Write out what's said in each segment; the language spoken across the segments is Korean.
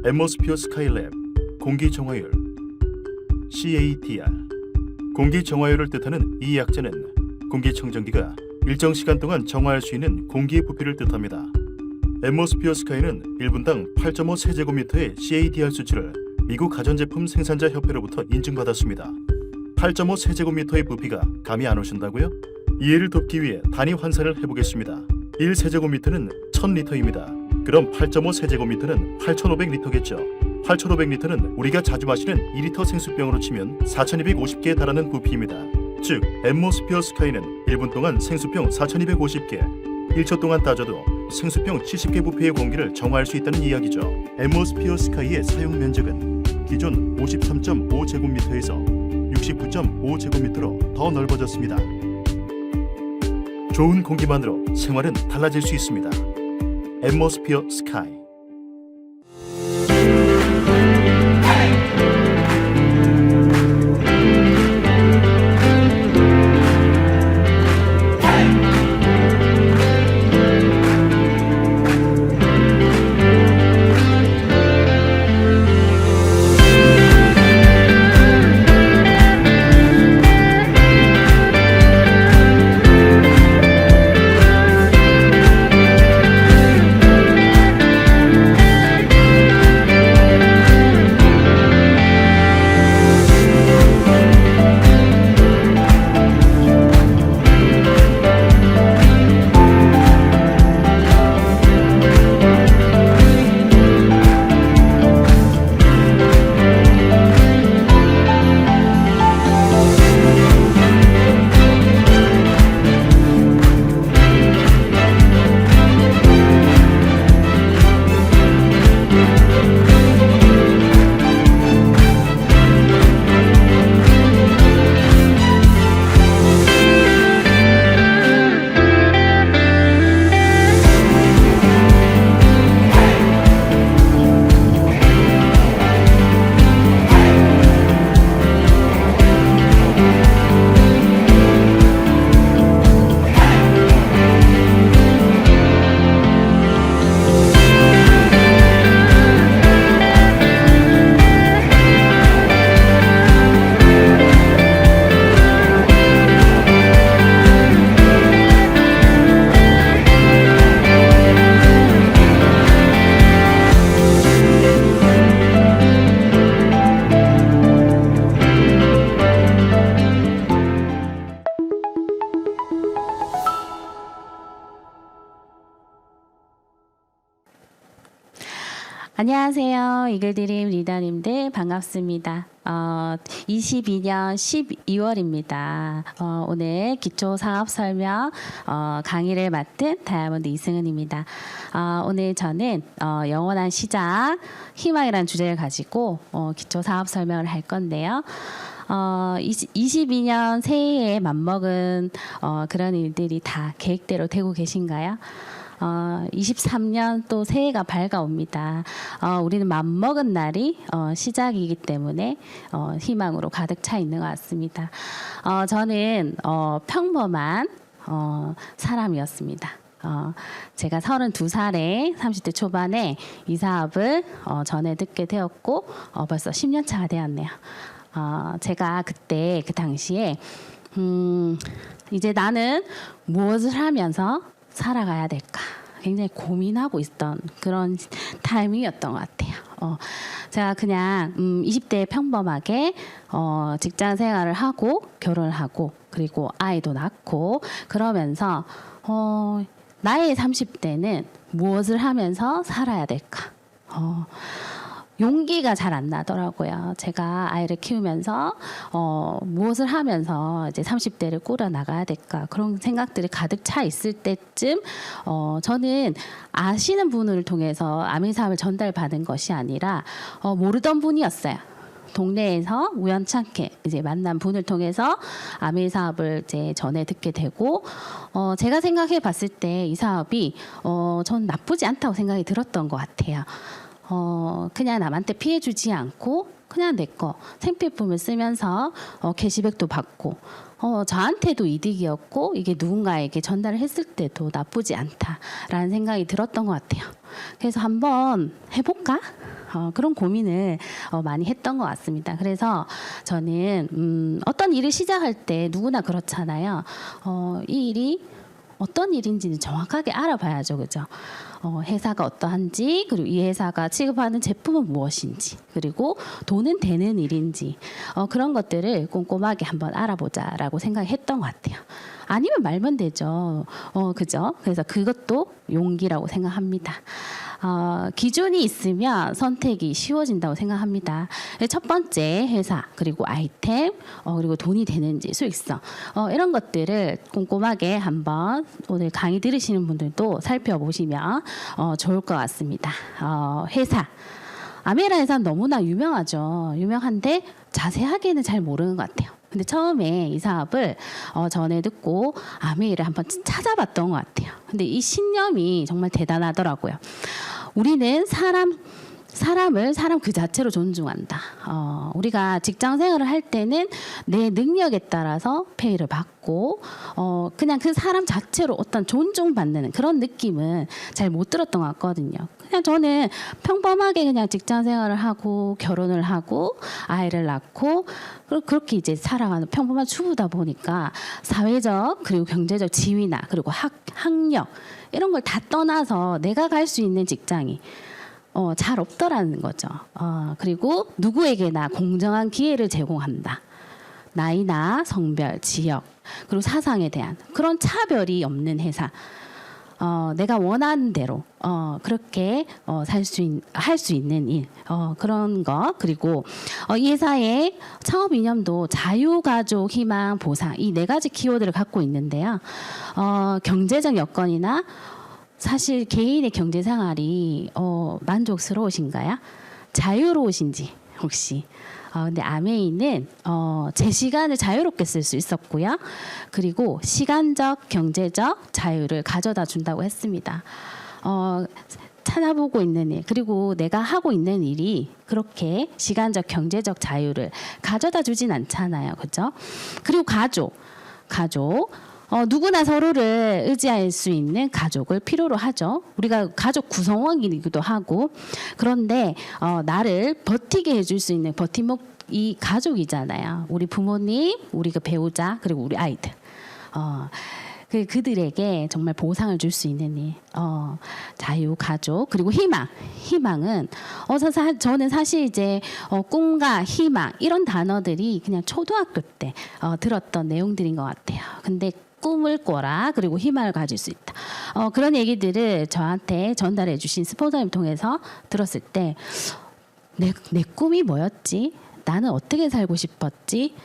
앰모스피어 스카이랩 공기정화율 CADR. 공기정화율을 뜻하는 이 약자는 공기청정기가 일정 시간 동안 정화할 수 있는 공기의 부피를 뜻합니다. 앰모스피어 스카이는 1분당 8.5 세제곱미터의 CADR 수치를 미국 가전제품 생산자 협회로부터 인증받았습니다. 8.5 세제곱미터의 부피가 감이 안 오신다고요? 이해를 돕기 위해 단위 환산을 해보겠습니다. 1 세제곱미터는 1000리터입니다. 그럼 8.5 세제곱미터는 8500리터겠죠. 8500리터는 우리가 자주 마시는 2리터 생수병으로 치면 4250개에 달하는 부피입니다. 즉, 앰모스피어 스카이는 1분 동안 생수병 4250개, 1초 동안 따져도 생수병 70개 부피의 공기를 정화할 수 있다는 이야기죠. 앰모스피어 스카이의 사용 면적은 기존 53.5제곱미터에서 69.5제곱미터로 더 넓어졌습니다. 좋은 공기만으로 생활은 달라질 수 있습니다. 앰모스피어 스카이. 안녕하세요. 이글드림 리더님들 반갑습니다. 22년 12월입니다. 오늘 기초사업 설명 강의를 맡은 다이아몬드 이승은입니다. 오늘 저는 영원한 시작, 희망이라는 주제를 가지고 기초사업 설명을 할 건데요. 22년 새해에 맞먹은 그런 일들이 다 계획대로 되고 계신가요? 23년 또 새해가 밝아옵니다. 우리는 맘먹은 날이 시작이기 때문에 희망으로 가득 차 있는 것 같습니다. 저는 평범한 사람이었습니다. 제가 32살에 30대 초반에 이 사업을 전에 듣게 되었고 벌써 10년 차가 되었네요. 제가 그때 그 당시에 이제 나는 무엇을 하면서 살아가야 될까 굉장히 고민하고 있던 그런 타이밍이었던 것 같아요. 제가 그냥 20대에 평범하게 직장 생활을 하고 결혼을 하고 그리고 아이도 낳고 그러면서 나의 30대는 무엇을 하면서 살아야 될까 용기가 잘 안 나더라고요. 제가 아이를 키우면서 무엇을 하면서 이제 30대를 꾸려 나가야 될까 그런 생각들이 가득 차 있을 때쯤 저는 아시는 분을 통해서 아미 사업을 전달받은 것이 아니라 모르던 분이었어요. 동네에서 우연찮게 이제 만난 분을 통해서 아미 사업을 이제 전에 듣게 되고 제가 생각해 봤을 때 이 사업이 전 나쁘지 않다고 생각이 들었던 것 같아요. 그냥 남한테 피해 주지 않고 그냥 내 거 생필품을 쓰면서 캐시백도 받고 저한테도 이득이었고 이게 누군가에게 전달을 했을 때도 나쁘지 않다라는 생각이 들었던 것 같아요. 그래서 한번 해볼까? 그런 고민을 많이 했던 것 같습니다. 그래서 저는 어떤 일을 시작할 때 누구나 그렇잖아요. 이 일이 어떤 일인지는 정확하게 알아봐야죠, 그죠? 회사가 어떠한지, 그리고 이 회사가 취급하는 제품은 무엇인지, 그리고 돈은 되는 일인지, 그런 것들을 꼼꼼하게 한번 알아보자라고 생각했던 것 같아요. 아니면 말면 되죠. 그죠? 그래서 그것도 용기라고 생각합니다. 기준이 있으면 선택이 쉬워진다고 생각합니다. 첫 번째 회사, 그리고 아이템, 그리고 돈이 되는지 수익성, 이런 것들을 꼼꼼하게 한번 오늘 강의 들으시는 분들도 살펴보시면 좋을 것 같습니다. 회사. 아메라 회사는 너무나 유명하죠. 유명한데 자세하게는 잘 모르는 것 같아요. 근데 처음에 이 사업을 전에 듣고 아메이를 한번 찾아봤던 것 같아요. 근데 이 신념이 정말 대단하더라고요. 우리는 사람을 사람 그 자체로 존중한다. 우리가 직장 생활을 할 때는 내 능력에 따라서 페이를 받고 그냥 그 사람 자체로 어떤 존중받는 그런 느낌은 잘 못 들었던 것 같거든요. 그냥 저는 평범하게 그냥 직장 생활을 하고 결혼을 하고 아이를 낳고 그렇게 이제 살아가는 평범한 주부다 보니까 사회적 그리고 경제적 지위나 그리고 학력 이런 걸 다 떠나서 내가 갈 수 있는 직장이 잘 없더라는 거죠. 그리고 누구에게나 공정한 기회를 제공한다. 나이나 성별, 지역, 그리고 사상에 대한 그런 차별이 없는 회사. 내가 원하는 대로 그렇게 할 수 있는 일, 그런 거. 그리고 이 회사의 창업 이념도 자유, 가족, 희망, 보상 이 네 가지 키워드를 갖고 있는데요. 경제적 여건이나 사실 개인의 경제 생활이 만족스러우신가요? 자유로우신지 혹시? 근데 아메이는 제 시간을 자유롭게 쓸 수 있었고요. 그리고 시간적, 경제적 자유를 가져다 준다고 했습니다. 찾아보고 있는 일, 그리고 내가 하고 있는 일이 그렇게 시간적, 경제적 자유를 가져다 주진 않잖아요. 그렇죠? 그리고 가족. 누구나 서로를 의지할 수 있는 가족을 필요로 하죠. 우리가 가족 구성원이기도 하고 그런데 나를 버티게 해줄 수 있는 버팀목이 가족이잖아요. 우리 부모님, 우리 그 배우자 그리고 우리 아이들. 그들에게 정말 보상을 줄 수 있는 일, 자유, 가족, 그리고 희망. 희망은 저는 사실 이제 꿈과 희망 이런 단어들이 그냥 초등학교 때 들었던 내용들인 것 같아요. 근데 꿈을 꿔라 그리고 희망을 가질 수 있다. 그런 얘기들을 저한테 전달해 주신 스폰서님 통해서 들었을 때 내 꿈이 뭐였지? 나는 어떻게 살고 싶었지?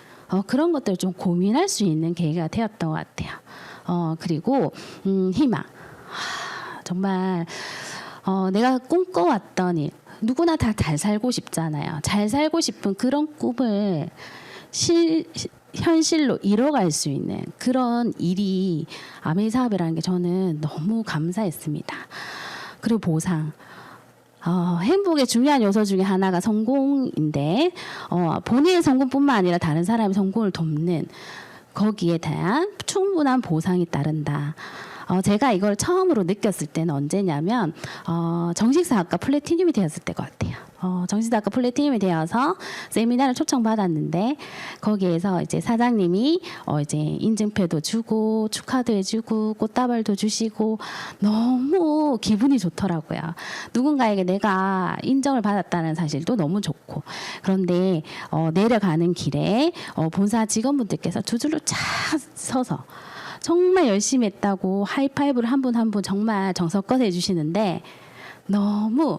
그런 것들을 좀 고민할 수 있는 계기가 되었던 것 같아요. 그리고 희망. 정말 내가 꿈꿔왔던 일. 누구나 다 잘 살고 싶잖아요. 잘 살고 싶은 그런 꿈을 현실로 이뤄갈 수 있는 그런 일이 아메이 사업이라는 게 저는 너무 감사했습니다. 그리고 보상. 행복의 중요한 요소 중에 하나가 성공인데 본인의 성공뿐만 아니라 다른 사람의 성공을 돕는 거기에 대한 충분한 보상이 따른다. 제가 이걸 처음으로 느꼈을 때는 언제냐면 정식사학과 플래티늄이 되었을 때 같아요. 정식사학과 플래티늄이 되어서 세미나를 초청받았는데 거기에서 이제 사장님이 이제 인증표도 주고 축하도 해주고 꽃다발도 주시고 너무 기분이 좋더라고요. 누군가에게 내가 인정을 받았다는 사실도 너무 좋고 그런데 내려가는 길에 본사 직원분들께서 두 줄로 쫙 서서 정말 열심히 했다고 하이파이브를 한 분 한 분 정말 정성껏 해주시는데 너무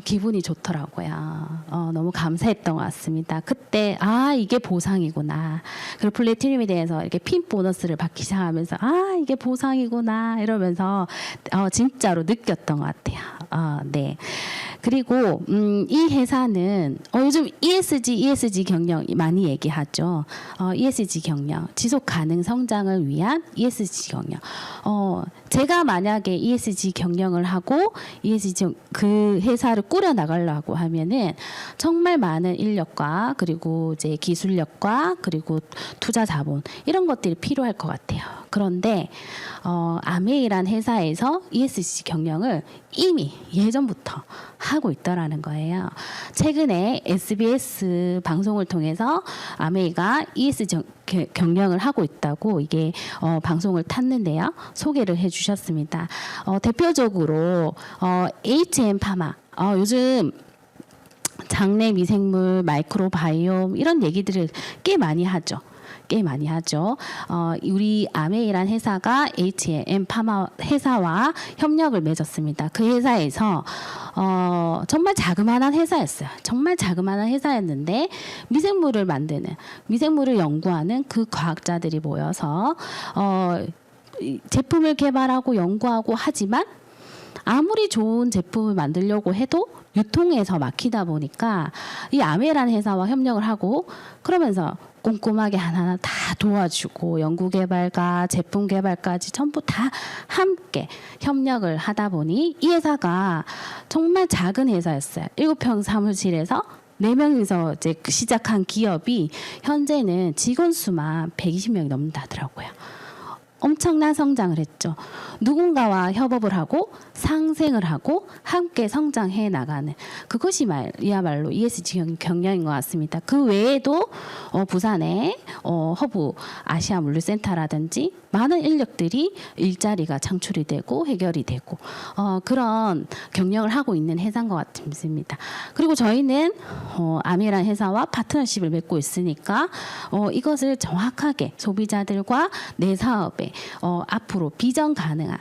기분이 좋더라고요. 너무 감사했던 것 같습니다. 그때 이게 보상이구나. 그리고 플래티늄에 대해서 이렇게 핀 보너스를 받기 시작하면서 이게 보상이구나 이러면서 진짜로 느꼈던 것 같아요. 네. 그리고 이 회사는 요즘 ESG 경영 많이 얘기하죠. ESG 경영, 지속 가능 성장을 위한 ESG 경영. 제가 만약에 ESG 경영을 하고 ESG 그 회사를 꾸려 나가려고 하면은 정말 많은 인력과 그리고 이제 기술력과 그리고 투자 자본 이런 것들이 필요할 것 같아요. 그런데 아메이란 회사에서 ESG 경영을 이미 예전부터 하고 있더라는 거예요. 최근에 SBS 방송을 통해서 아메이가 ES 경영을 하고 있다고 이게 방송을 탔는데요. 소개를 해주셨습니다. 대표적으로 HM 파마 요즘 장내 미생물, 마이크로바이옴 이런 얘기들을 꽤 많이 하죠. 우리 아메이란 회사가 H&M 파마 회사와 협력을 맺었습니다. 그 회사에서 정말 자그마한 회사였어요. 정말 자그마한 회사였는데 미생물을 연구하는 그 과학자들이 모여서 제품을 개발하고 연구하고 하지만 아무리 좋은 제품을 만들려고 해도 유통에서 막히다 보니까 이 아메이라는 회사와 협력을 하고 그러면서 꼼꼼하게 하나하나 다 도와주고 연구개발과 제품 개발까지 전부 다 함께 협력을 하다 보니 이 회사가 정말 작은 회사였어요. 7평 사무실에서 4명이서 이제 시작한 기업이 현재는 직원 수만 120명이 넘는다더라고요. 엄청난 성장을 했죠. 누군가와 협업을 하고 상생을 하고 함께 성장해 나가는 그것이 이야말로 ESG 경영인 것 같습니다. 그 외에도 부산에 허브 아시아 물류센터라든지 많은 인력들이 일자리가 창출이 되고 해결이 되고 그런 경영을 하고 있는 회사인 것 같습니다. 그리고 저희는 아미란 회사와 파트너십을 맺고 있으니까 이것을 정확하게 소비자들과 내 사업에 앞으로 비전 가능한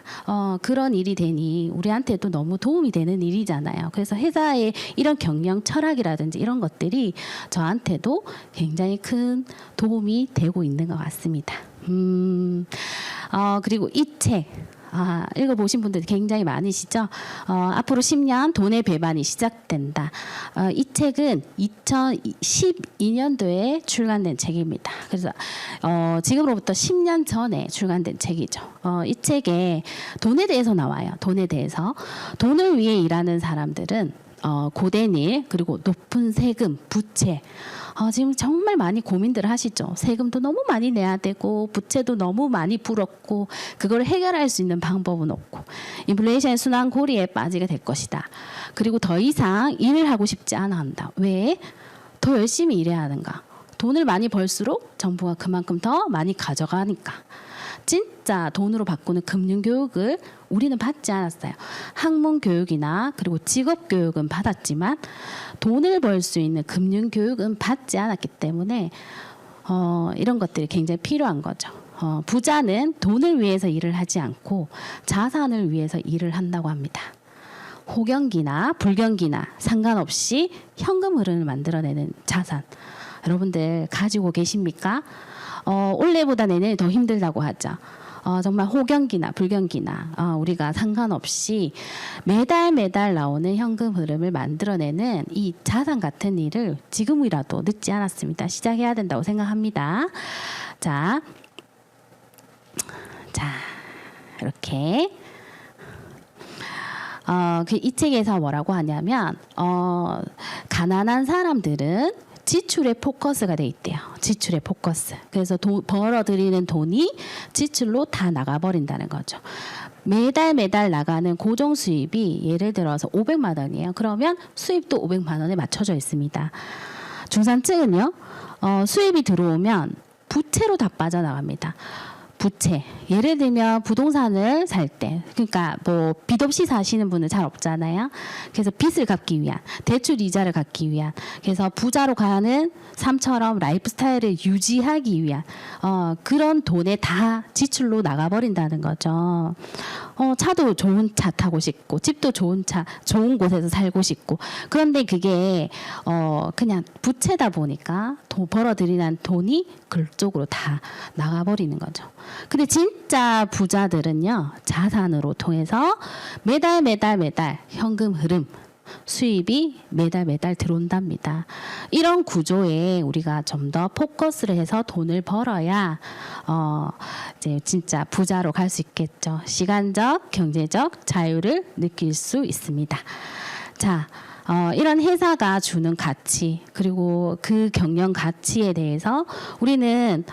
그런 일이 되니 우리한테도 너무 도움이 되는 일이잖아요. 그래서 회사의 이런 경영 철학이라든지 이런 것들이 저한테도 굉장히 큰 도움이 되고 있는 것 같습니다. 그리고 이 책 읽어보신 분들이 굉장히 많으시죠. 앞으로 10년 돈의 배반이 시작된다. 이 책은 2012년도에 출간된 책입니다. 그래서 지금으로부터 10년 전에 출간된 책이죠. 이 책에 돈에 대해서 나와요. 돈에 대해서. 돈을 위해 일하는 사람들은 고된 일, 그리고 높은 세금, 부채. 지금 정말 많이 고민들 하시죠. 세금도 너무 많이 내야 되고 부채도 너무 많이 불었고 그걸 해결할 수 있는 방법은 없고 인플레이션의 순환 고리에 빠지게 될 것이다. 그리고 더 이상 일을 하고 싶지 않아 한다. 왜? 더 열심히 일해야 하는가? 돈을 많이 벌수록 정부가 그만큼 더 많이 가져가니까. 진짜 돈으로 바꾸는 금융교육을 우리는 받지 않았어요. 학문교육이나 그리고 직업교육은 받았지만 돈을 벌 수 있는 금융교육은 받지 않았기 때문에 이런 것들이 굉장히 필요한 거죠. 부자는 돈을 위해서 일을 하지 않고 자산을 위해서 일을 한다고 합니다. 호경기나 불경기나 상관없이 현금 흐름을 만들어내는 자산. 여러분들 가지고 계십니까? 올해보다 내년이 더 힘들다고 하죠. 정말 호경기나 불경기나 우리가 상관없이 매달 나오는 현금 흐름을 만들어내는 이 자산 같은 일을 지금이라도 늦지 않았습니다. 시작해야 된다고 생각합니다. 자 이렇게 이 책에서 뭐라고 하냐면 가난한 사람들은 지출에 포커스가 돼 있대요. 지출에 포커스. 그래서 벌어들이는 돈이 지출로 다 나가버린다는 거죠. 매달 나가는 고정 수입이 예를 들어서 500만 원이에요. 그러면 수입도 500만 원에 맞춰져 있습니다. 중산층은요. 수입이 들어오면 부채로 다 빠져나갑니다. 부채. 예를 들면 부동산을 살 때, 그러니까 뭐 빚 없이 사시는 분은 잘 없잖아요. 그래서 빚을 갚기 위한, 대출 이자를 갚기 위한, 그래서 부자로 가는 삶처럼 라이프 스타일을 유지하기 위한 그런 돈에 다 지출로 나가버린다는 거죠. 차도 좋은 차 타고 싶고, 집도 좋은 곳에서 살고 싶고, 그런데 그게 그냥 부채다 보니까 벌어들이는 돈이 그쪽으로 다 나가버리는 거죠. 근데 진짜 부자들은요, 자산으로 통해서 매달 현금 흐름, 수입이 매달 들어온답니다. 이런 구조에 우리가 좀 더 포커스를 해서 돈을 벌어야 이제 진짜 부자로 갈 수 있겠죠. 시간적, 경제적 자유를 느낄 수 있습니다. 자, 이런 회사가 주는 가치 그리고 그 경영 가치에 대해서 우리는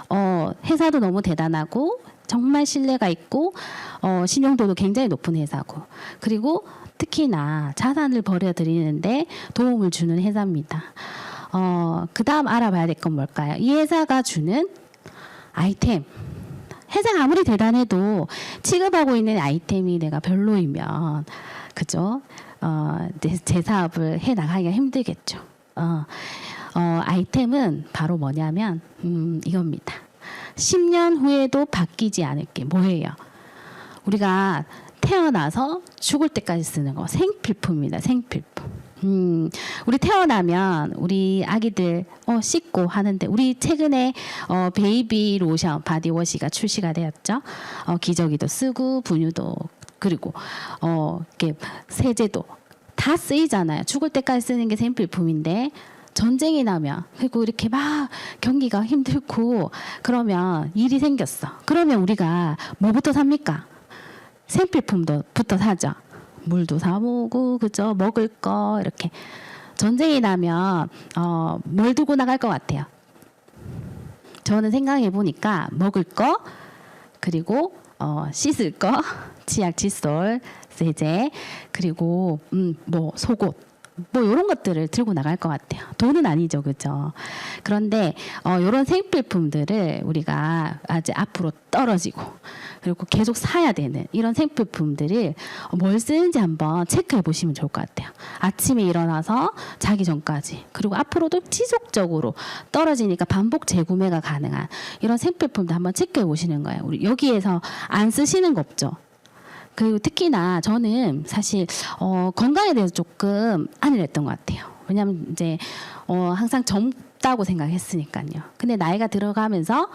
회사도 너무 대단하고 정말 신뢰가 있고 신용도도 굉장히 높은 회사고 그리고 특히나 자산을 벌여들이는데 도움을 주는 회사입니다. 그 다음 알아봐야 될 건 뭘까요? 이 회사가 주는 아이템. 회사가 아무리 대단해도 취급하고 있는 아이템이 내가 별로이면, 그죠? 제 사업을 해 나가기가 힘들겠죠. 아이템은 바로 뭐냐면, 이겁니다. 10년 후에도 바뀌지 않을 게 뭐예요? 우리가 태어나서 죽을 때까지 쓰는 거, 생필품입니다. 생필품. 우리 태어나면 우리 아기들 씻고 하는데, 우리 최근에 베이비 로션 바디워시가 출시가 되었죠. 기저귀도 쓰고 분유도, 그리고 이렇게 세제도 다 쓰이잖아요. 죽을 때까지 쓰는 게 생필품인데, 전쟁이 나면, 그리고 이렇게 막 경기가 힘들고 그러면 일이 생겼어. 그러면 우리가 뭐부터 삽니까? 생필품부터 사죠. 물도 사 먹고, 그죠? 먹을 거 이렇게. 전쟁이 나면 뭘 들고 나갈 것 같아요? 저는 생각해 보니까 먹을 거, 그리고 씻을 거, 치약, 칫솔, 세제, 그리고 뭐 속옷, 뭐 이런 것들을 들고 나갈 것 같아요. 돈은 아니죠, 그죠? 그런데 이런 생필품들을 우리가 아직 앞으로 떨어지고, 그리고 계속 사야 되는 이런 생필품들을 뭘 쓰는지 한번 체크해 보시면 좋을 것 같아요. 아침에 일어나서 자기 전까지, 그리고 앞으로도 지속적으로 떨어지니까 반복 재구매가 가능한 이런 생필품도 한번 체크해 보시는 거예요. 우리 여기에서 안 쓰시는 거 없죠? 그리고 특히나 저는 사실 건강에 대해서 조금 안일했던 것 같아요. 왜냐하면 이제 항상 젊다고 생각했으니까요. 근데 나이가 들어가면서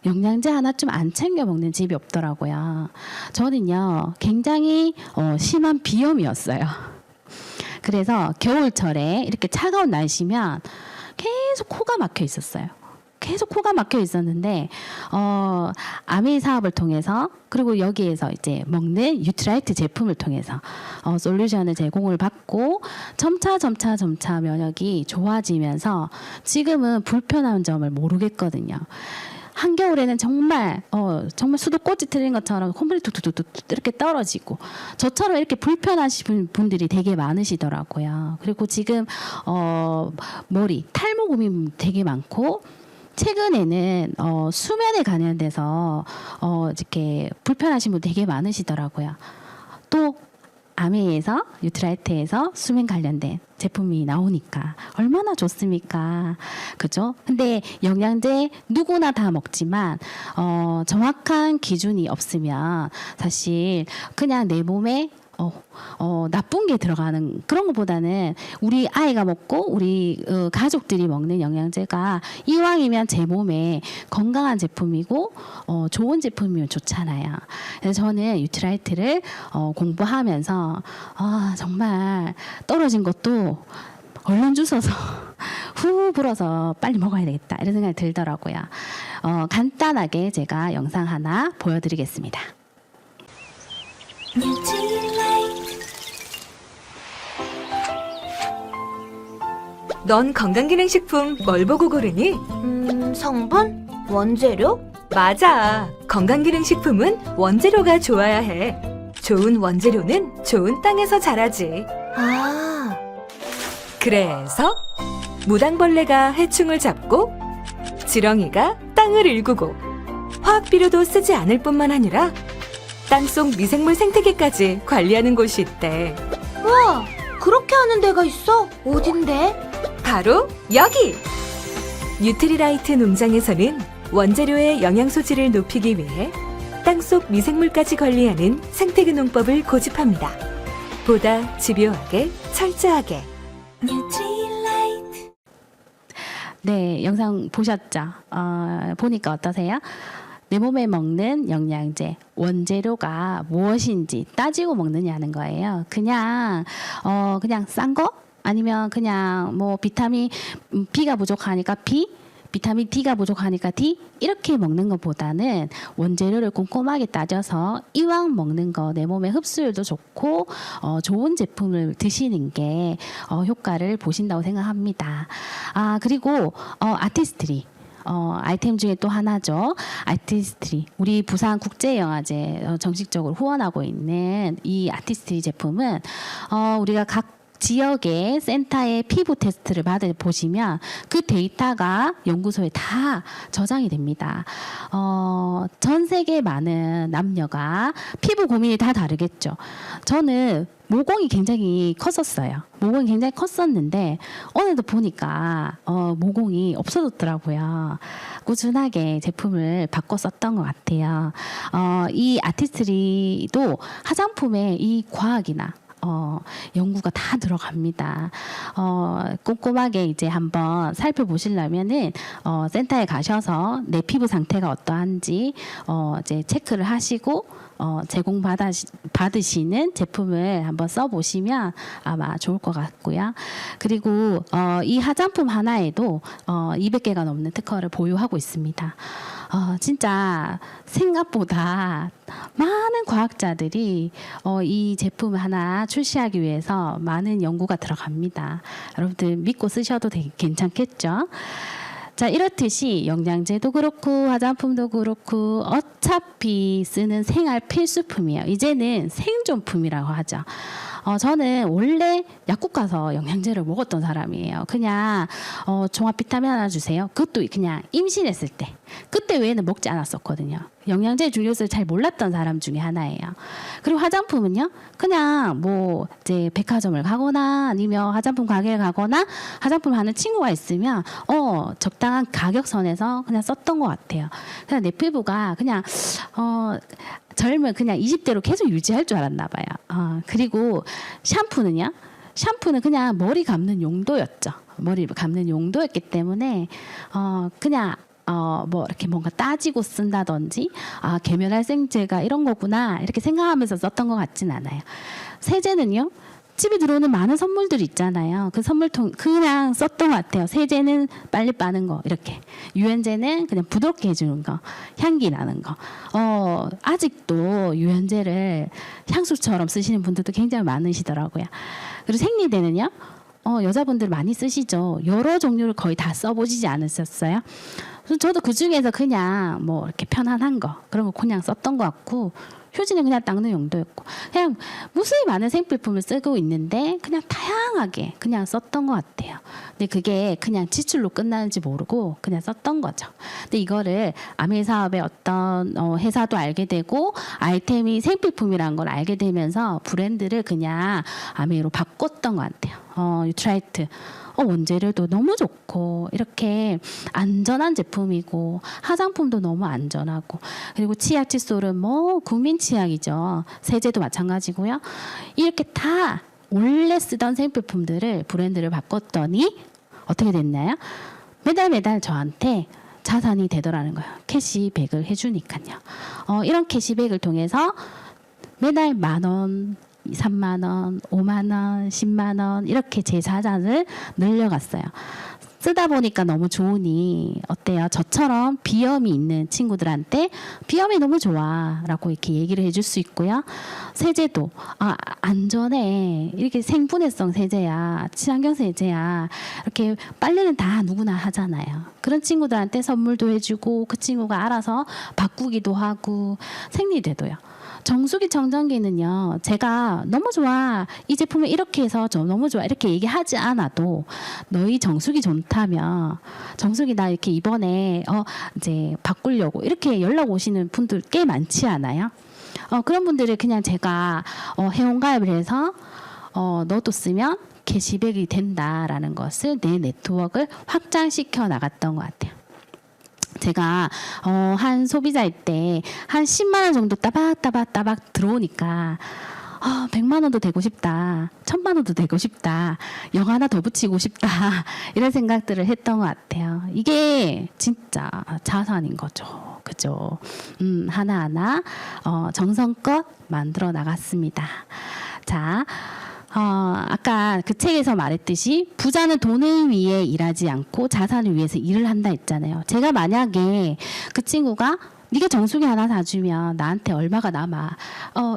영양제 하나 좀 안 챙겨 먹는 집이 없더라고요. 저는요 굉장히 심한 비염이었어요. 그래서 겨울철에 이렇게 차가운 날씨면 계속 코가 막혀 있었어요. 계속 코가 막혀 있었는데 아미 사업을 통해서, 그리고 여기에서 이제 먹는 유트라이트 제품을 통해서 솔루션을 제공을 받고 점차 면역이 좋아지면서 지금은 불편한 점을 모르겠거든요. 한겨울에는 정말 수도꼭지 틀린 것처럼 콧물이 뚝뚝뚝 이렇게 떨어지고, 저처럼 이렇게 불편하신 분들이 되게 많으시더라고요. 그리고 지금 머리 탈모 고민 되게 많고, 최근에는 수면에 관련돼서 이렇게 불편하신 분 되게 많으시더라고요. 또 아메에서, 유트라이트에서 수면 관련된 제품이 나오니까 얼마나 좋습니까? 그죠? 근데 영양제 누구나 다 먹지만 정확한 기준이 없으면 사실 그냥 내 몸에 나쁜 게 들어가는 그런 것보다는 우리 아이가 먹고 우리 가족들이 먹는 영양제가 이왕이면 제 몸에 건강한 제품이고 좋은 제품이면 좋잖아요. 그래서 저는 유트라이트를 공부하면서 정말 떨어진 것도 얼른 주워서 후 불어서 빨리 먹어야 되겠다 이런 생각이 들더라고요. 간단하게 제가 영상 하나 보여드리겠습니다. 넌 건강기능식품 뭘 보고 고르니? 성분? 원재료? 맞아. 건강기능식품은 원재료가 좋아야 해. 좋은 원재료는 좋은 땅에서 자라지. 아, 그래서 무당벌레가 해충을 잡고 지렁이가 땅을 일구고 화학비료도 쓰지 않을 뿐만 아니라 땅속 미생물 생태계까지 관리하는 곳이 있대. 와, 그렇게 하는 데가 있어? 어딘데? 바로 여기! 뉴트리라이트 농장에서는 원재료의 영양소질을 높이기 위해 땅속 미생물까지 관리하는 생태계 농법을 고집합니다. 보다 집요하게, 철저하게. 뉴트리라이트. 네, 영상 보셨죠? 보니까 어떠세요? 내 몸에 먹는 영양제, 원재료가 무엇인지 따지고 먹느냐는 거예요. 그냥 싼 거? 아니면 그냥 뭐 비타민 B가 부족하니까 B, 비타민 D가 부족하니까 D 이렇게 먹는 것보다는 원재료를 꼼꼼하게 따져서 이왕 먹는 거 내 몸에 흡수율도 좋고 좋은 제품을 드시는 게 효과를 보신다고 생각합니다. 그리고 아티스트리. 아이템 중에 또 하나죠. 아티스트리. 우리 부산 국제영화제 정식적으로 후원하고 있는 이 아티스트리 제품은 우리가 각 지역의 센터의 피부 테스트를 받아 보시면 그 데이터가 연구소에 다 저장이 됩니다. 전 세계 많은 남녀가 피부 고민이 다 다르겠죠. 저는 모공이 굉장히 컸었어요. 모공이 굉장히 컸었는데 오늘도 보니까 모공이 없어졌더라고요. 꾸준하게 제품을 바꿔 썼던 것 같아요. 이 아티스트리도 화장품에 이 과학이나 연구가 다 들어갑니다. 꼼꼼하게 이제 한번 살펴보시려면은 센터에 가셔서 내 피부 상태가 어떠한지 이제 체크를 하시고 제공 받으시는 제품을 한번 써보시면 아마 좋을 것 같고요. 그리고 이 화장품 하나에도 200개가 넘는 특허를 보유하고 있습니다. 진짜 생각보다 많은 과학자들이 이 제품 하나 출시하기 위해서 많은 연구가 들어갑니다. 여러분들 믿고 쓰셔도 괜찮겠죠? 자, 이렇듯이 영양제도 그렇고 화장품도 그렇고 어차피 쓰는 생활 필수품이에요. 이제는 생존품이라고 하죠. 저는 원래 약국 가서 영양제를 먹었던 사람이에요. 그냥 종합 비타민 하나 주세요. 그것도 그냥 임신했을 때. 그때 외에는 먹지 않았었거든요. 영양제 중요성을 잘 몰랐던 사람 중에 하나예요. 그리고 화장품은요, 그냥 뭐 이제 백화점을 가거나 아니면 화장품 가게를 가거나 화장품 하는 친구가 있으면 적당한 가격선에서 그냥 썼던 것 같아요. 그냥 내 피부가 그냥 젊은 그냥 20대로 계속 유지할 줄 알았나 봐요. 그리고 샴푸는요, 샴푸는 그냥 머리 감는 용도였죠. 머리 감는 용도였기 때문에 그냥 뭐 이렇게 뭔가 따지고 쓴다든지 계면활성제가 이런 거구나 이렇게 생각하면서 썼던 것 같진 않아요. 세제는요, 집에 들어오는 많은 선물들이 있잖아요. 그 선물통 그냥 썼던 것 같아요. 세제는 빨리 빠는 거 이렇게, 유연제는 그냥 부드럽게 해주는 거, 향기 나는 거. 아직도 유연제를 향수처럼 쓰시는 분들도 굉장히 많으시더라고요. 그리고 생리대는요, 여자분들 많이 쓰시죠. 여러 종류를 거의 다 써보시지 않으셨어요? 저도 그 중에서 그냥 뭐 이렇게 편안한 거 그런 거 그냥 썼던 것 같고, 휴지는 그냥 닦는 용도였고, 그냥 무수히 많은 생필품을 쓰고 있는데 그냥 다양하게 그냥 썼던 것 같아요. 근데 그게 그냥 지출로 끝나는지 모르고 그냥 썼던 거죠. 근데 이거를 아메 사업의 어떤 회사도 알게 되고 아이템이 생필품이라는 걸 알게 되면서 브랜드를 그냥 아메로 바꿨던 것 같아요. 유트라이트. 원재료도 너무 좋고 이렇게 안전한 제품이고 화장품도 너무 안전하고, 그리고 치약 칫솔은 뭐 국민 치약이죠. 세제도 마찬가지고요. 이렇게 다 원래 쓰던 생필품들을 브랜드를 바꿨더니 어떻게 됐나요? 매달 저한테 자산이 되더라는 거예요. 캐시백을 해주니까요. 이런 캐시백을 통해서 매달 10,000원, 3만 원, 5만 원, 10만 원 이렇게 제 자산을 늘려갔어요. 쓰다 보니까 너무 좋으니 어때요? 저처럼 비염이 있는 친구들한테 비염이 너무 좋아라고 이렇게 얘기를 해줄 수 있고요. 세제도 안전해, 이렇게 생분해성 세제야, 친환경 세제야, 이렇게 빨래는 다 누구나 하잖아요. 그런 친구들한테 선물도 해주고 그 친구가 알아서 바꾸기도 하고, 생리대도요. 정수기 청정기는요, 제가 너무 좋아, 이 제품을 이렇게 해서 저 너무 좋아 이렇게 얘기하지 않아도 너희 정수기 좋다며, 정수기 나 이렇게 이번에 이제 바꾸려고 이렇게 연락 오시는 분들 꽤 많지 않아요? 그런 분들을 그냥 제가 회원가입을 해서 너도 쓰면 캐시백이 된다라는 것을 내 네트워크를 확장시켜 나갔던 것 같아요. 제가 한 소비자일 때 한 10만 원 정도 따박따박 들어오니까 100만 원도 되고 싶다, 1000만 원도 되고 싶다, 영 하나 더 붙이고 싶다 이런 생각들을 했던 것 같아요. 이게 진짜 자산인 거죠. 그죠? 하나하나 정성껏 만들어 나갔습니다. 자, 아까 그 책에서 말했듯이 부자는 돈을 위해 일하지 않고 자산을 위해서 일을 한다 했잖아요. 제가 만약에 그 친구가 네가 정수기 하나 사주면 나한테 얼마가 남아.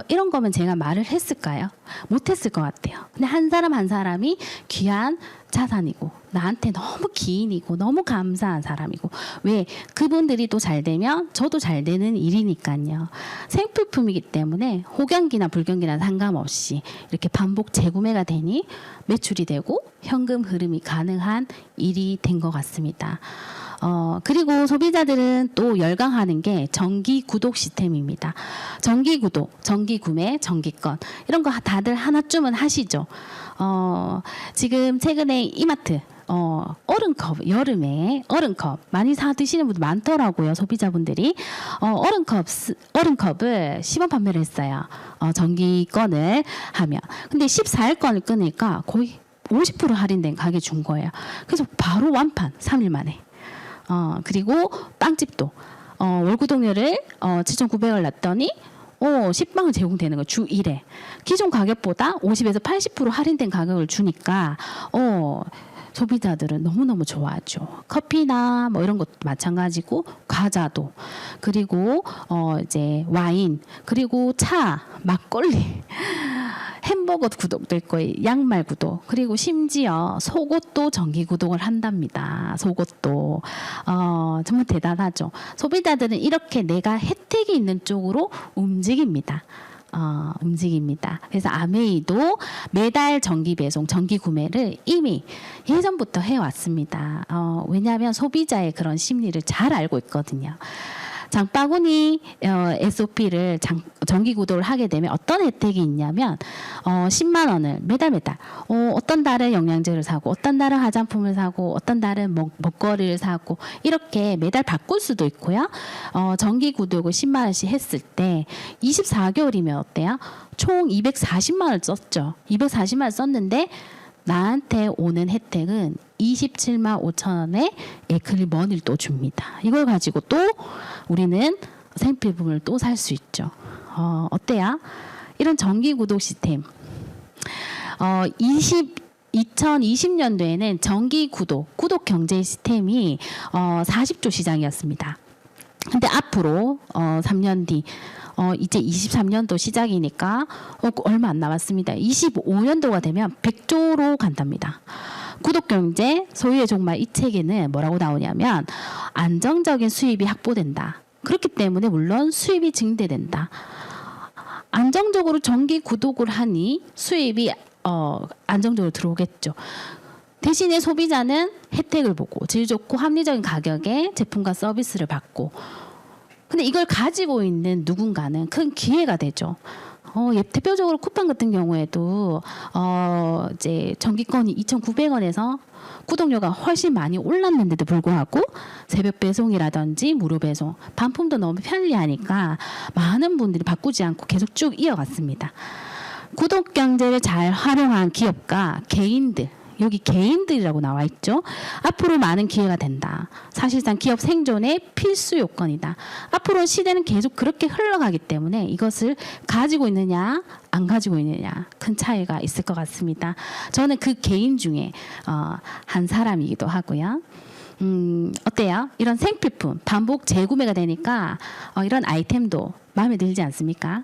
이런 거면 제가 말을 했을까요? 못했을 것 같아요. 근데 한 사람 한 사람이 귀한 자산이고 나한테 너무 기인이고 너무 감사한 사람이고 왜 그분들이 또 잘 되면 저도 잘 되는 일이니까요. 생필품이기 때문에 호경기나 불경기나 상관없이 이렇게 반복 재구매가 되니 매출이 되고 현금 흐름이 가능한 일이 된 것 같습니다. 그리고 소비자들은 또 열광하는 게 정기 구독 시스템입니다. 정기 구독, 정기 구매, 정기권 이런 거 다들 하나쯤은 하시죠. 지금 최근에 이마트 얼음컵 여름에 얼음컵 많이 사 드시는 분들 많더라고요. 소비자분들이 얼음컵을 10원 판매를 했어요. 정기권을 하면 근데 14일권을 끊으니까 거의 50% 할인된 가격에 준 거예요. 그래서 바로 완판 3일 만에. 그리고 빵집도 월구동료를 7,900원 놨더니 10방을 제공되는 거 주 1회. 기존 가격보다 50에서 80% 할인된 가격을 주니까 소비자들은 너무너무 좋아하죠. 커피나 뭐 이런 것도 마찬가지고 과자도 그리고 이제 와인 그리고 차, 막걸리 햄버거 구독도 있고 양말 구독 그리고 심지어 속옷도 정기 구독을 한답니다. 속옷도 정말 대단하죠. 소비자들은 이렇게 내가 혜택이 있는 쪽으로 움직입니다. 그래서 아메이도 매달 정기 배송, 정기 구매를 이미 예전부터 해왔습니다. 왜냐하면 소비자의 그런 심리를 잘 알고 있거든요. 장바구니 SOP를 정기 구독을 하게 되면 어떤 혜택이 있냐면 10만 원을 매달 어떤 달은 영양제를 사고 어떤 달은 화장품을 사고 어떤 달은 먹거리를 사고 이렇게 매달 바꿀 수도 있고요. 정기 구독을 10만 원씩 했을 때 24개월이면 어때요? 총 240만 원을 썼죠. 240만 원 썼는데 나한테 오는 혜택은 27만 5천 원의 에클립 머니를 또 줍니다. 이걸 가지고 또 우리는 생필품을 또 살 수 있죠. 어때요? 이런 정기 구독 시스템. 2020년도에는 정기 구독 경제 시스템이 40조 시장이었습니다. 근데 앞으로 3년 뒤 이제 23년도 시작이니까 얼마 안 남았습니다. 25년도가 되면 100조로 간답니다. 구독경제 소유의 종말 이 책에는 뭐라고 나오냐면 안정적인 수입이 확보된다. 그렇기 때문에 물론 수입이 증대된다. 안정적으로 정기 구독을 하니 수입이 안정적으로 들어오겠죠. 대신에 소비자는 혜택을 보고 질 좋고 합리적인 가격에 제품과 서비스를 받고 근데 이걸 가지고 있는 누군가는 큰 기회가 되죠. 대표적으로 쿠팡 같은 경우에도 이제 정기권이 2,900원에서 구독료가 훨씬 많이 올랐는데도 불구하고 새벽 배송이라든지 무료 배송, 반품도 너무 편리하니까 많은 분들이 바꾸지 않고 계속 쭉 이어갔습니다. 구독 경제를 잘 활용한 기업과 개인들 여기 개인들이라고 나와 있죠. 앞으로 많은 기회가 된다. 사실상 기업 생존의 필수 요건이다. 앞으로 시대는 계속 그렇게 흘러가기 때문에 이것을 가지고 있느냐 안 가지고 있느냐 큰 차이가 있을 것 같습니다. 저는 그 개인 중에 한 사람이기도 하고요. 어때요? 이런 생필품 반복 재구매가 되니까 이런 아이템도 마음에 들지 않습니까?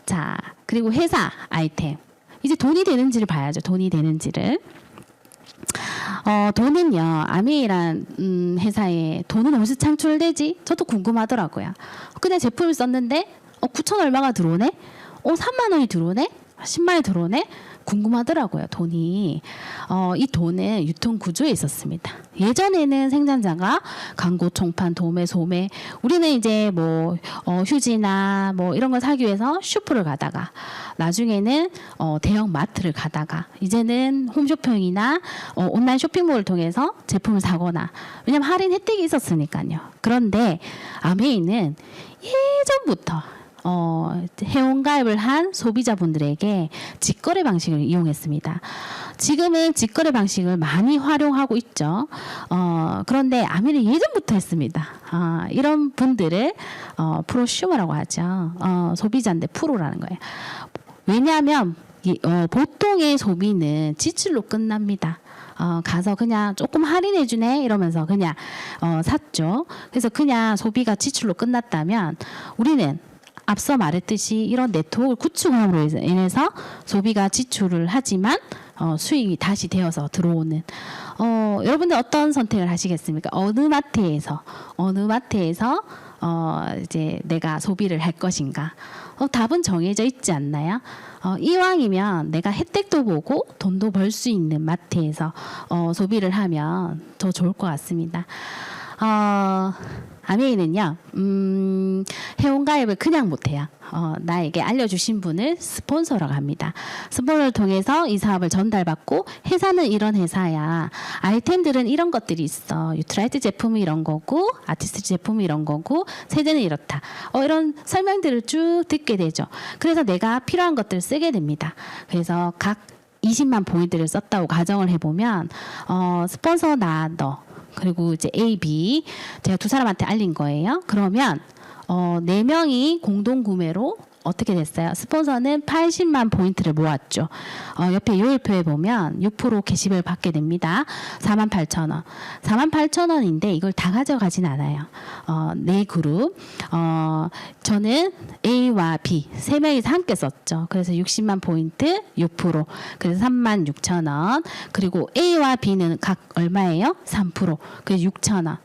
자, 그리고 회사 아이템. 이제 돈이 되는지를 봐야죠. 돈이 되는지를. 돈은요, 아메이란 회사에 돈은 어디서 창출되지? 저도 궁금하더라고요. 그냥 제품을 썼는데, 9천 얼마가 들어오네? 3만 원이 들어오네? 10만 원이 들어오네? 궁금하더라고요, 돈이. 이 돈은 유통 구조에 있었습니다. 예전에는 생산자가 광고, 총판, 도매, 소매, 우리는 이제 뭐, 휴지나 뭐 이런 걸 사기 위해서 슈퍼를 가다가, 나중에는 대형 마트를 가다가, 이제는 홈쇼핑이나 온라인 쇼핑몰을 통해서 제품을 사거나, 왜냐면 할인 혜택이 있었으니까요. 그런데 아메이는 예전부터 회원가입을 한 소비자분들에게 직거래 방식을 이용했습니다. 지금은 직거래 방식을 많이 활용하고 있죠. 그런데 아메이는 예전부터 했습니다. 이런 분들을 프로슈머라고 하죠. 소비자인데 프로라는 거예요. 왜냐하면 보통의 소비는 지출로 끝납니다. 가서 그냥 조금 할인해 주네 이러면서 그냥 샀죠. 그래서 그냥 소비가 지출로 끝났다면 우리는 앞서 말했듯이 이런 네트워크를 구축함으로 인해서 소비가 지출을 하지만 수익이 다시 되어서 들어오는 여러분들 어떤 선택을 하시겠습니까? 어느 마트에서 이제 내가 소비를 할 것인가? 답은 정해져 있지 않나요? 이왕이면 내가 혜택도 보고 돈도 벌 수 있는 마트에서 소비를 하면 더 좋을 것 같습니다. 아메이는요, 회원가입을 그냥 못해요. 나에게 알려주신 분을 스폰서라고 합니다. 스폰서를 통해서 이 사업을 전달받고 회사는 이런 회사야. 아이템들은 이런 것들이 있어. 유트라이트 제품이 이런 거고 아티스트 제품이 이런 거고 세제는 이렇다. 이런 설명들을 쭉 듣게 되죠. 그래서 내가 필요한 것들을 쓰게 됩니다. 그래서 각 20만 포인트를 썼다고 가정을 해보면 스폰서 너 그리고 이제 A, B 제가 두 사람한테 알린 거예요. 그러면 4명이 공동 구매로 어떻게 됐어요? 스폰서는 80만 포인트를 모았죠. 옆에 요일표에 보면 6% 캐시백을 받게 됩니다. 48,000원. 48,000원인데 이걸 다 가져가진 않아요. 네 그룹. 저는 A와 B 세 명이서 함께 썼죠. 그래서 60만 포인트 6%. 그래서 36,000원. 그리고 A와 B는 각 얼마예요? 3%. 그래서 6,000원.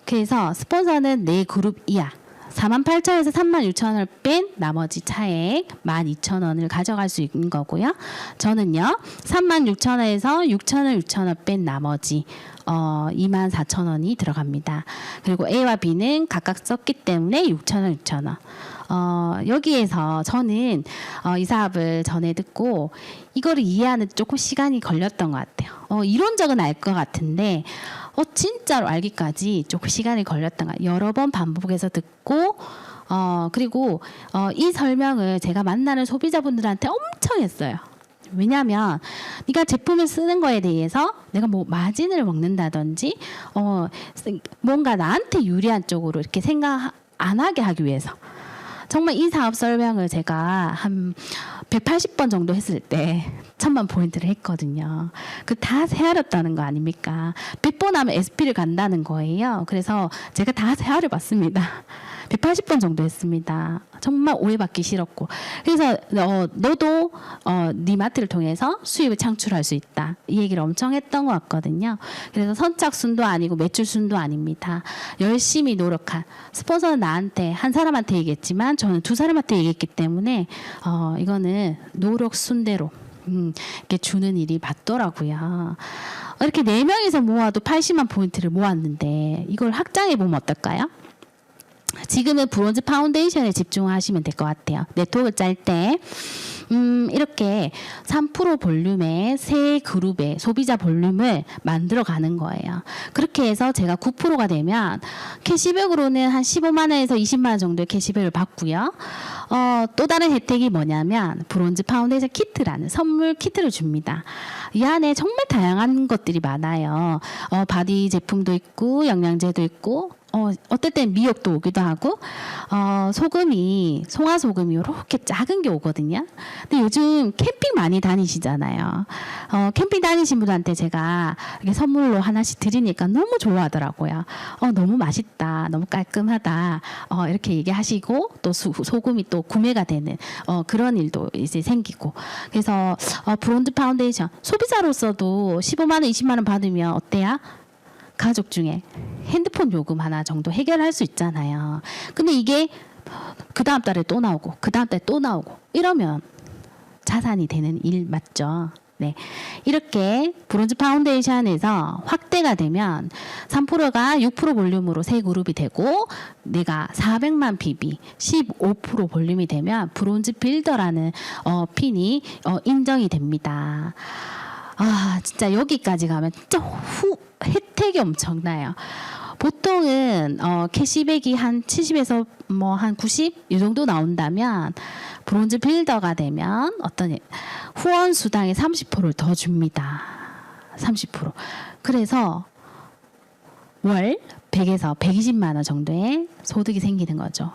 그래서 스폰서는 네 그룹 이하. 48,000원에서 36,000원을 뺀 나머지 차액 12,000원을 가져갈 수 있는 거고요. 저는요. 36,000원에서 6,000원 뺀 나머지 24,000원이 들어갑니다. 그리고 A와 B는 각각 썼기 때문에 6,000원. 여기에서 저는 이 사업을 전에 듣고 이거를 이해하는 데 조금 시간이 걸렸던 것 같아요. 이론적은 알 것 같은데 진짜로 알기까지 조금 시간이 걸렸던 것 같아요. 여러 번 반복해서 듣고 그리고 이 설명을 제가 만나는 소비자분들한테 엄청 했어요. 왜냐하면 네가 제품을 쓰는 거에 대해서 내가 뭐 마진을 먹는다든지 뭔가 나한테 유리한 쪽으로 이렇게 생각 안 하게 하기 위해서 정말 이 사업 설명을 제가 한 180번 정도 했을 때 1000만 포인트를 했거든요. 그 다 헤아렸다는 거 아닙니까? 100번 하면 SP를 간다는 거예요. 그래서 제가 다 헤아려 봤습니다. 180번 정도 했습니다. 정말 오해받기 싫었고. 그래서 너도 네 마트를 통해서 수입을 창출할 수 있다. 이 얘기를 엄청 했던 것 같거든요. 그래서 선착순도 아니고 매출순도 아닙니다. 열심히 노력한 스폰서는 나한테 한 사람한테 얘기했지만 저는 두 사람한테 얘기했기 때문에 이거는 노력순대로 이렇게 주는 일이 맞더라고요. 이렇게 4명이서 모아도 80만 포인트를 모았는데 이걸 확장해 보면 어떨까요? 지금은 브론즈 파운데이션에 집중하시면 될 것 같아요. 네트워크 짤 때 이렇게 3% 볼륨의 세 그룹의 소비자 볼륨을 만들어 가는 거예요. 그렇게 해서 제가 9%가 되면 캐시백으로는 한 15만 원에서 20만 원 정도의 캐시백을 받고요. 또 다른 혜택이 뭐냐면 브론즈 파운데이션 키트라는 선물 키트를 줍니다. 이 안에 정말 다양한 것들이 많아요. 바디 제품도 있고 영양제도 있고 어떨 땐 미역도 오기도 하고 소금이 송화소금이 이렇게 작은 게 오거든요. 근데 요즘 캠핑 많이 다니시잖아요. 캠핑 다니신 분한테 제가 이렇게 선물로 하나씩 드리니까 너무 좋아하더라고요. 너무 맛있다, 너무 깔끔하다 이렇게 얘기하시고 또 소금이 또 구매가 되는 그런 일도 이제 생기고. 그래서 브론즈 파운데이션 소비자로서도 15만 원, 20만 원 받으면 어때요? 가족 중에 핸드폰 요금 하나 정도 해결할 수 있잖아요. 근데 이게 그 다음 달에 또 나오고 그 다음 달에 또 나오고 이러면 자산이 되는 일 맞죠? 네, 이렇게 브론즈 파운데이션에서 확대가 되면 3%가 6% 볼륨으로 세 그룹이 되고 내가 400만 PB 15% 볼륨이 되면 브론즈 빌더라는 핀이 인정이 됩니다. 진짜 여기까지 가면 진짜 혜택이 엄청나요. 보통은 캐시백이 한 70에서 뭐 한 90 이 정도 나온다면 브론즈 빌더가 되면 어떤 후원 수당의 30%를 더 줍니다. 30%. 그래서 월 100에서 120만 원 정도의 소득이 생기는 거죠.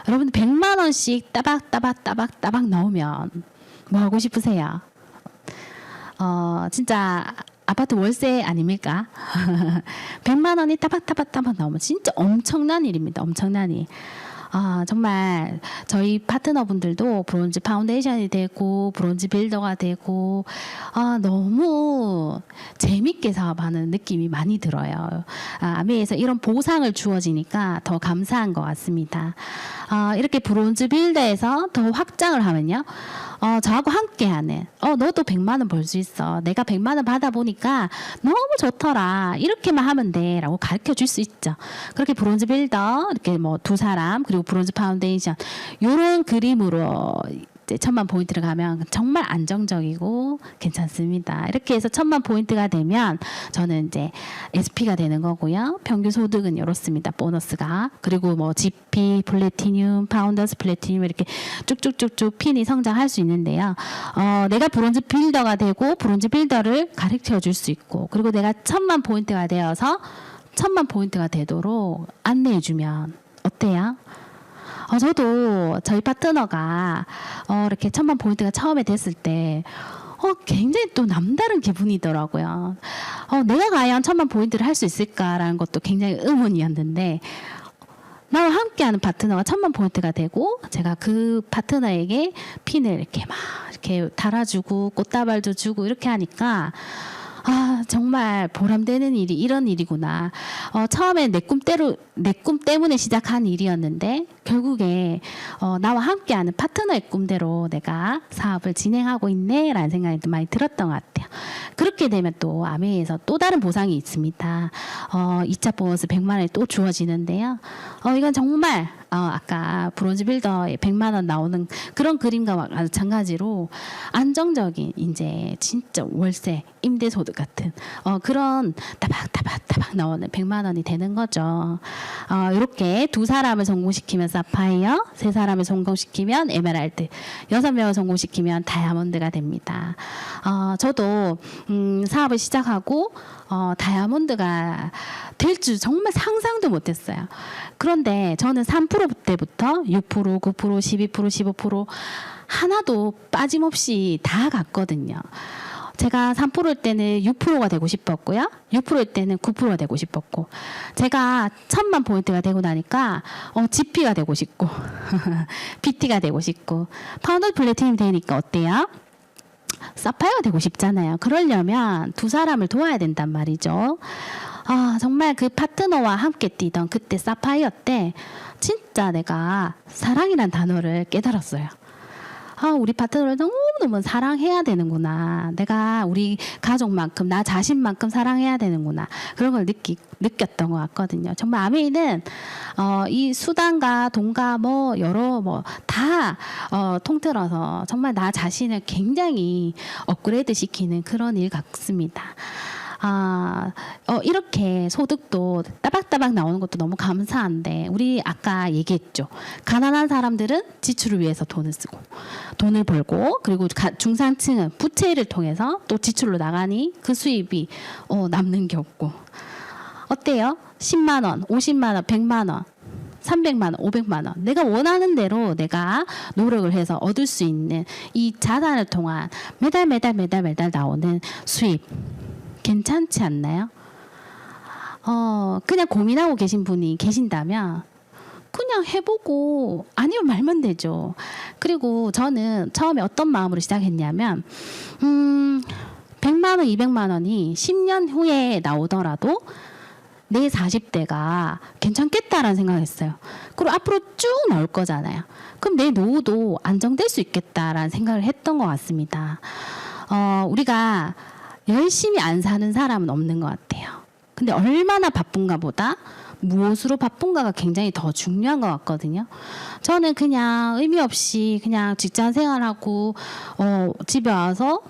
여러분 100만 원씩 따박 넣으면 뭐 하고 싶으세요? 진짜 아파트 월세 아닙니까? 100만 원이 따박따박 나오면 진짜 엄청난 일입니다. 엄청난 일. 정말 저희 파트너분들도 브론즈 파운데이션이 되고 브론즈 빌더가 되고 너무 재밌게 사업하는 느낌이 많이 들어요. 아미에서 이런 보상을 주어지니까 더 감사한 것 같습니다. 이렇게 브론즈 빌더에서 더 확장을 하면요. 저하고 함께하는 너도 100만 원 벌 수 있어. 내가 100만 원 받아보니까 너무 좋더라. 이렇게만 하면 돼 라고 가르쳐 줄 수 있죠. 그렇게 브론즈 빌더 이렇게 뭐 두 사람 그리고 브론즈 파운데이션 이런 그림으로 이제 1000만 포인트를 가면 정말 안정적이고 괜찮습니다. 이렇게 해서 1000만 포인트가 되면 저는 이제 SP가 되는 거고요. 평균 소득은 이렇습니다. 보너스가. 그리고 뭐 GP, 플래티늄, 파운더스 플래티늄 이렇게 쭉쭉쭉쭉 핀이 성장할 수 있는데요. 내가 브론즈 빌더가 되고 브론즈 빌더를 가르쳐 줄 수 있고 그리고 내가 1000만 포인트가 되어서 1000만 포인트가 되도록 안내해 주면 어때요? 저도 저희 파트너가 이렇게 1000만 포인트가 처음에 됐을 때 굉장히 또 남다른 기분이더라고요. 내가 과연 1000만 포인트를 할 수 있을까라는 것도 굉장히 의문이었는데 나와 함께하는 파트너가 1000만 포인트가 되고 제가 그 파트너에게 핀을 이렇게 막 이렇게 달아주고 꽃다발도 주고 이렇게 하니까 정말 보람되는 일이 이런 일이구나. 처음에 내 꿈 때문에 시작한 일이었는데 결국에 나와 함께하는 파트너의 꿈대로 내가 사업을 진행하고 있네라는 생각이 많이 들었던 것 같아요. 그렇게 되면 또 아메이에서 또 다른 보상이 있습니다. 2차 보너스 100만 원이 또 주어지는데요. 이건 정말 아까 브론즈 빌더에 100만 원 나오는 그런 그림과 마찬가지로 안정적인 이제 진짜 월세 임대 소득 같은 그런 따박따박 나오는 100만 원이 되는 거죠. 이렇게 두 사람을 성공시키면 사파이어, 세 사람을 성공시키면 에메랄드, 6명을 성공시키면 다이아몬드가 됩니다. 저도 사업을 시작하고 다이아몬드가 될 줄 정말 상상도 못했어요. 그런데 저는 3% 때부터 6%, 9%, 12%, 15% 하나도 빠짐없이 다 갔거든요. 제가 3%일 때는 6%가 되고 싶었고요. 6%일 때는 9%가 되고 싶었고 제가 1000만 포인트가 되고 나니까 GP가 되고 싶고 PT가 되고 싶고 파운더 플래티늄 되니까 어때요? 사파이어가 되고 싶잖아요. 그러려면 두 사람을 도와야 된단 말이죠. 정말 그 파트너와 함께 뛰던 그때 사파이어 때 진짜 내가 사랑이란 단어를 깨달았어요. 우리 파트너를 너무너무 사랑해야 되는구나. 내가 우리 가족만큼 나 자신만큼 사랑해야 되는구나. 그런 걸 느꼈던 것 같거든요. 정말 아메이는 이 수단과 돈과 뭐 여러 뭐 다 통틀어서 정말 나 자신을 굉장히 업그레이드 시키는 그런 일 같습니다. 이렇게 소득도 따박따박 나오는 것도 너무 감사한데 우리 아까 얘기했죠. 가난한 사람들은 지출을 위해서 돈을 쓰고 돈을 벌고 그리고 중산층은 부채를 통해서 또 지출로 나가니 그 수입이 남는 게 없고 어때요? 10만 원, 50만 원, 100만 원 300만 원, 500만 원. 내가 원하는 대로 내가 노력을 해서 얻을 수 있는 이 자산을 통한 매달 나오는 수입. 괜찮지 않나요? 그냥 고민하고 계신 분이 계신다면 그냥 해보고 아니면 말면 되죠. 그리고 저는 처음에 어떤 마음으로 시작했냐면 100만 원, 200만 원이 10년 후에 나오더라도 내 40대가 괜찮겠다라는 생각을 했어요. 그리고 앞으로 쭉 나올 거잖아요. 그럼 내 노후도 안정될 수 있겠다라는 생각을 했던 것 같습니다. 우리가 열심히 안 사는 사람은 없는 것 같아요. 근데 얼마나 바쁜가 보다 무엇으로 바쁜가가 굉장히 더 중요한 것 같거든요. 저는 그냥 의미 없이 그냥 직장 생활하고 집에 와서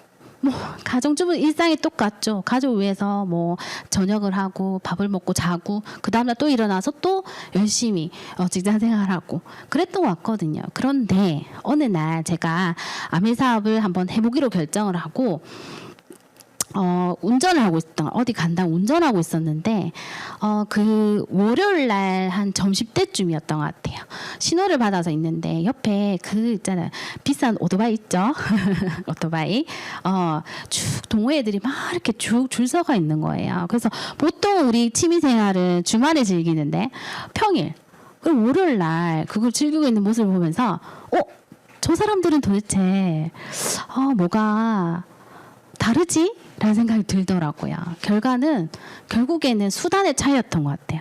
뭐 가정주부 일상이 똑같죠. 가족 위해서 뭐 저녁을 하고 밥을 먹고 자고 그 다음날 또 일어나서 또 열심히 직장 생활하고 그랬던 것 같거든요. 그런데 어느 날 제가 아메 사업을 한번 해보기로 결정을 하고 운전을 하고 있었던 어디 간다 운전하고 있었는데 그 월요일 날 한 점심때쯤이었던 것 같아요. 신호를 받아서 있는데 옆에 그 있잖아요. 비싼 오토바이 있죠. 오토바이 쭉 동호회들이 막 이렇게 쭉 줄 서가 있는 거예요. 그래서 보통 우리 취미생활은 주말에 즐기는데 평일 그럼 월요일 날 그걸 즐기고 있는 모습을 보면서 저 사람들은 도대체 뭐가 다르지? 라는 생각이 들더라고요. 결국에는 수단의 차이였던 것 같아요.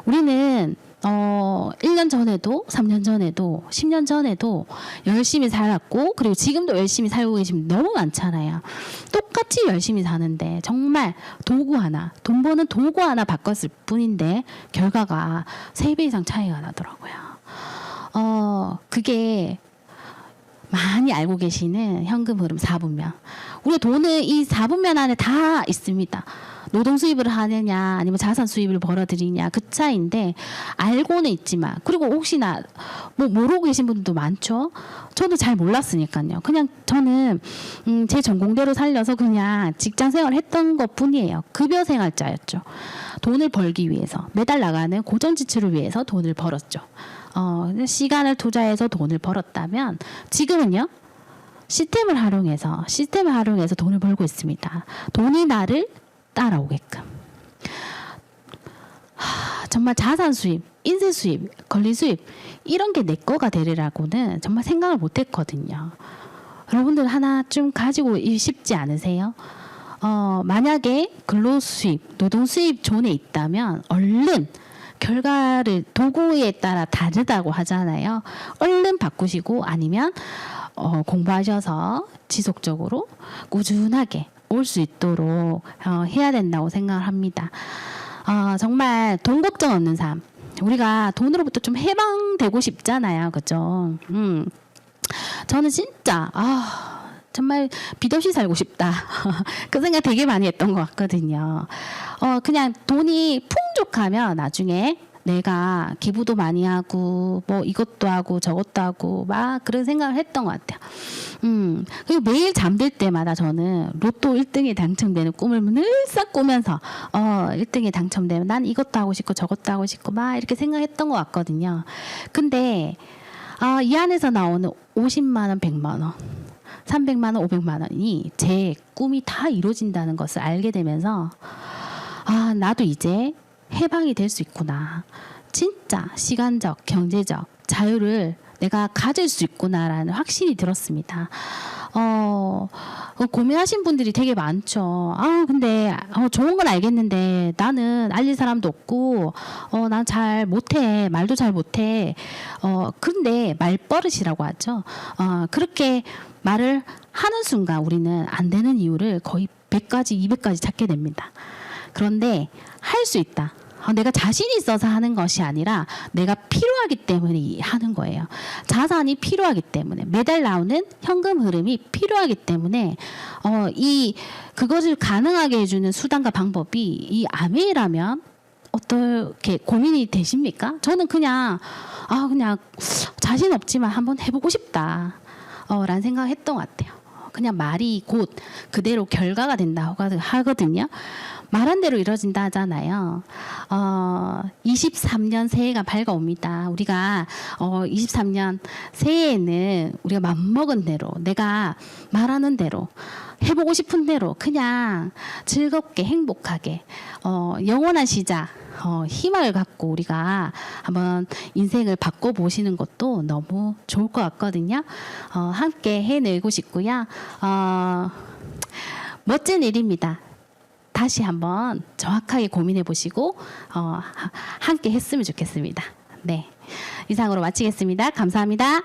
우리는 1년 전에도 3년 전에도 10년 전에도 열심히 살았고 그리고 지금도 열심히 살고 계신 분 너무 많잖아요. 똑같이 열심히 사는데 정말 도구 하나 돈 버는 도구 하나 바꿨을 뿐인데 결과가 3배 이상 차이가 나더라고요. 그게 많이 알고 계시는 현금 흐름 4분면. 우리 돈은 이 4분면 안에 다 있습니다. 노동 수입을 하느냐 아니면 자산 수입을 벌어들이냐 그 차이인데 알고는 있지만 그리고 혹시나 모르고 계신 분들도 많죠. 저도 잘 몰랐으니까요. 그냥 저는 제 전공대로 살려서 그냥 직장 생활을 했던 것 뿐이에요. 급여 생활자였죠. 돈을 벌기 위해서 매달 나가는 고정 지출을 위해서 돈을 벌었죠. 시간을 투자해서 돈을 벌었다면 지금은요. 시스템을 활용해서 돈을 벌고 있습니다. 돈이 나를 따라오게끔. 정말 자산 수입, 인세 수입, 권리 수입 이런 게 내 거가 되리라고는 정말 생각을 못했거든요. 여러분들 하나쯤 가지고 싶지 않으세요? 만약에 근로 수입, 노동 수입 존에 있다면 얼른 결과를 도구에 따라 다르다고 하잖아요. 얼른 바꾸시고 아니면 공부하셔서 지속적으로 꾸준하게 올 수 있도록 해야 된다고 생각을 합니다. 정말 돈 걱정 없는 삶. 우리가 돈으로부터 좀 해방되고 싶잖아요. 그죠? 저는 진짜 정말 빚 없이 살고 싶다. 그 생각 되게 많이 했던 것 같거든요. 그냥 돈이 풍족하면 나중에 내가 기부도 많이 하고 뭐 이것도 하고 저것도 하고 막 그런 생각을 했던 것 같아요. 그리고 매일 잠들 때마다 저는 로또 1등에 당첨되는 꿈을 늘싹 꾸면서 1등에 당첨되면 난 이것도 하고 싶고 저것도 하고 싶고 막 이렇게 생각했던 것 같거든요. 근데 이 안에서 나오는 50만 원, 100만 원 300만 원, 500만 원이 제 꿈이 다 이루어진다는 것을 알게 되면서 나도 이제 해방이 될 수 있구나. 진짜 시간적, 경제적 자유를 내가 가질 수 있구나라는 확신이 들었습니다. 고민하신 분들이 되게 많죠. 근데 좋은 건 알겠는데 나는 알릴 사람도 없고 난 잘 못해. 말도 잘 못해. 근데 말버릇이라고 하죠. 그렇게 말을 하는 순간 우리는 안 되는 이유를 거의 100가지, 200가지 찾게 됩니다. 그런데 할 수 있다. 내가 자신이 있어서 하는 것이 아니라 내가 필요하기 때문에 하는 거예요. 자산이 필요하기 때문에 매달 나오는 현금 흐름이 필요하기 때문에 그것을 가능하게 해주는 수단과 방법이 이 아메이라면 어떻게 고민이 되십니까? 저는 그냥 자신 없지만 한번 해보고 싶다 라는 생각을 했던 것 같아요. 그냥 말이 곧 그대로 결과가 된다고 하거든요. 말한 대로 이루어진다 하잖아요. 23년 새해가 밝아옵니다. 우리가 23년 새해에는 우리가 맘먹은 대로 내가 말하는 대로 해보고 싶은 대로 그냥 즐겁게 행복하게 영원한 시작 희망을 갖고 우리가 한번 인생을 바꿔보시는 것도 너무 좋을 것 같거든요. 함께 해내고 싶고요. 멋진 일입니다. 다시 한번 정확하게 고민해 보시고 함께 했으면 좋겠습니다. 네, 이상으로 마치겠습니다. 감사합니다.